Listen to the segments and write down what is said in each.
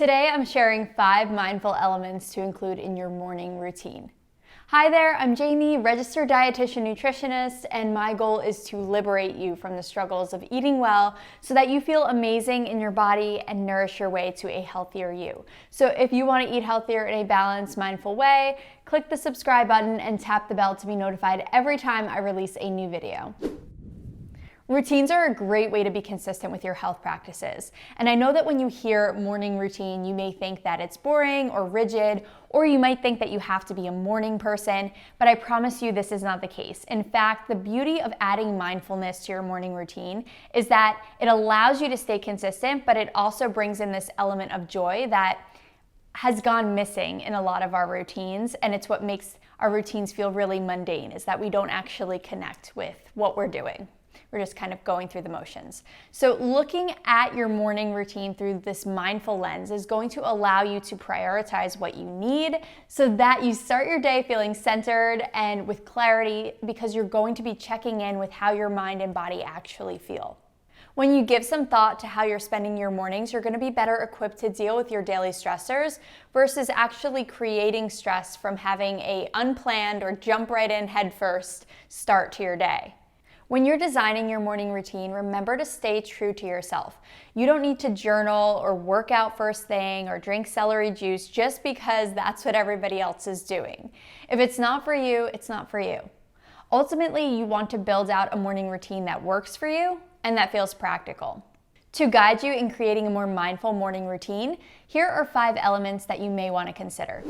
Today I'm sharing 5 mindful elements to include in your morning routine. Hi there, I'm Jamie, registered dietitian nutritionist, and my goal is to liberate you from the struggles of eating well so that you feel amazing in your body and nourish your way to a healthier you. So if you want to eat healthier in a balanced, mindful way, click the subscribe button and tap the bell to be notified every time I release a new video. Routines are a great way to be consistent with your health practices. And I know that when you hear morning routine, you may think that it's boring or rigid, or you might think that you have to be a morning person, but I promise you this is not the case. In fact, the beauty of adding mindfulness to your morning routine is that it allows you to stay consistent, but it also brings in this element of joy that has gone missing in a lot of our routines, and it's what makes our routines feel really mundane, is that we don't actually connect with what we're doing. We're just kind of going through the motions. So looking at your morning routine through this mindful lens is going to allow you to prioritize what you need so that you start your day feeling centered and with clarity, because you're going to be checking in with how your mind and body actually feel. When you give some thought to how you're spending your mornings, you're going to be better equipped to deal with your daily stressors versus actually creating stress from having an unplanned or jump right in head first start to your day. When you're designing your morning routine, remember to stay true to yourself. You don't need to journal or work out first thing or drink celery juice just because that's what everybody else is doing. If it's not for you, it's not for you. Ultimately, you want to build out a morning routine that works for you and that feels practical. To guide you in creating a more mindful morning routine, here are 5 elements that you may want to consider.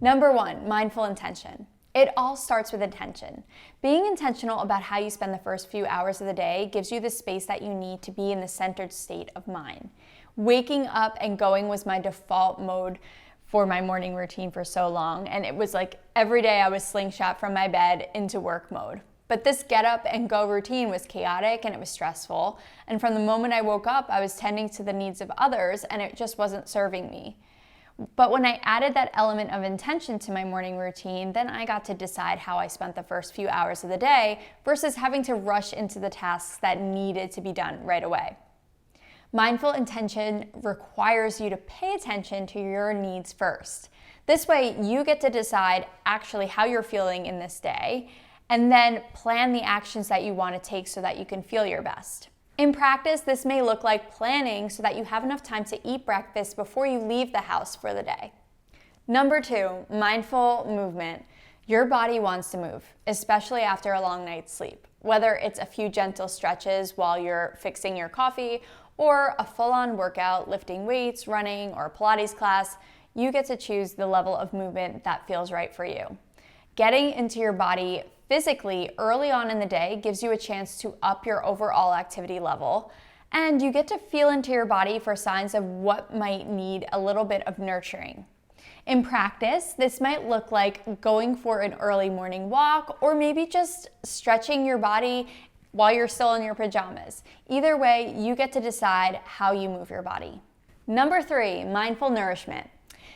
Number 1, mindful intention. It all starts with intention. Being intentional about how you spend the first few hours of the day gives you the space that you need to be in the centered state of mind. Waking up and going was my default mode for my morning routine for so long, and it was like every day I was slingshot from my bed into work mode. But this get up and go routine was chaotic and it was stressful, and from the moment I woke up, I was tending to the needs of others and it just wasn't serving me. But when I added that element of intention to my morning routine, then I got to decide how I spent the first few hours of the day versus having to rush into the tasks that needed to be done right away. Mindful intention requires you to pay attention to your needs first. This way, you get to decide actually how you're feeling in this day and then plan the actions that you want to take so that you can feel your best. In practice, this may look like planning so that you have enough time to eat breakfast before you leave the house for the day. Number 2, mindful movement. Your body wants to move, especially after a long night's sleep. Whether it's a few gentle stretches while you're fixing your coffee or a full-on workout, lifting weights, running, or a Pilates class, you get to choose the level of movement that feels right for you. Getting into your body physically early on in the day gives you a chance to up your overall activity level, and you get to feel into your body for signs of what might need a little bit of nurturing. In practice, this might look like going for an early morning walk or maybe just stretching your body while you're still in your pajamas. Either way, you get to decide how you move your body. Number 3, mindful nourishment.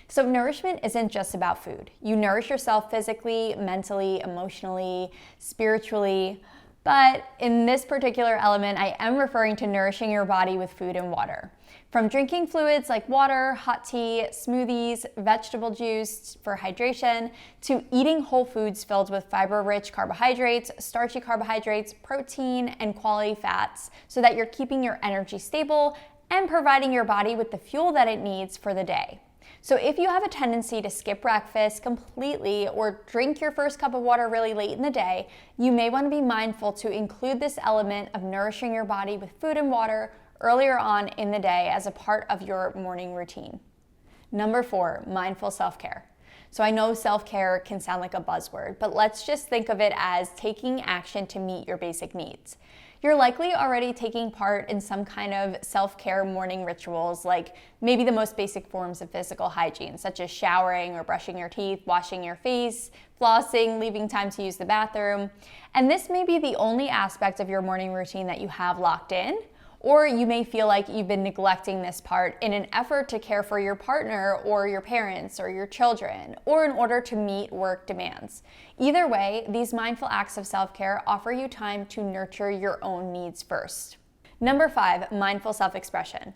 So nourishment isn't just about food. You nourish yourself physically, mentally, emotionally, spiritually, but in this particular element, I am referring to nourishing your body with food and water. From drinking fluids like water, hot tea, smoothies, vegetable juice for hydration, to eating whole foods filled with fiber-rich carbohydrates, starchy carbohydrates, protein, and quality fats so that you're keeping your energy stable and providing your body with the fuel that it needs for the day. So if you have a tendency to skip breakfast completely or drink your first cup of water really late in the day, you may want to be mindful to include this element of nourishing your body with food and water earlier on in the day as a part of your morning routine. Number 4, mindful self-care. So I know self-care can sound like a buzzword, but let's just think of it as taking action to meet your basic needs. You're likely already taking part in some kind of self-care morning rituals, like maybe the most basic forms of physical hygiene, such as showering or brushing your teeth, washing your face, flossing, leaving time to use the bathroom. And this may be the only aspect of your morning routine that you have locked in, or you may feel like you've been neglecting this part in an effort to care for your partner or your parents or your children, or in order to meet work demands. Either way, these mindful acts of self-care offer you time to nurture your own needs first. Number 5, mindful self-expression.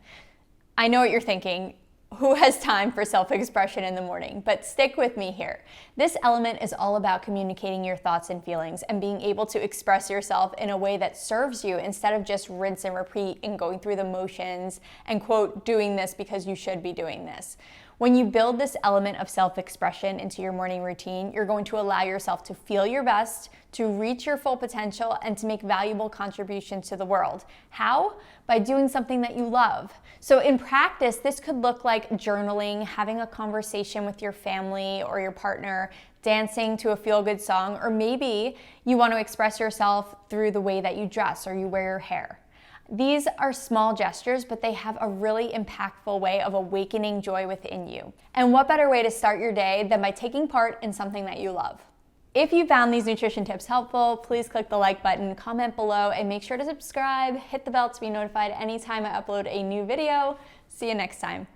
I know what you're thinking. who has time for self-expression in the morning? But stick with me here. This element is all about communicating your thoughts and feelings and being able to express yourself in a way that serves you instead of just rinse and repeat and going through the motions and, quote, doing this because you should be doing this. When you build this element of self-expression into your morning routine, you're going to allow yourself to feel your best, to reach your full potential, and to make valuable contributions to the world. How? By doing something that you love. So in practice, this could look like journaling, having a conversation with your family or your partner, dancing to a feel-good song, or maybe you want to express yourself through the way that you dress or you wear your hair. These are small gestures, but they have a really impactful way of awakening joy within you. And what better way to start your day than by taking part in something that you love? If you found these nutrition tips helpful, please click the like button, comment below, and make sure to subscribe, hit the bell to be notified anytime I upload a new video. See you next time.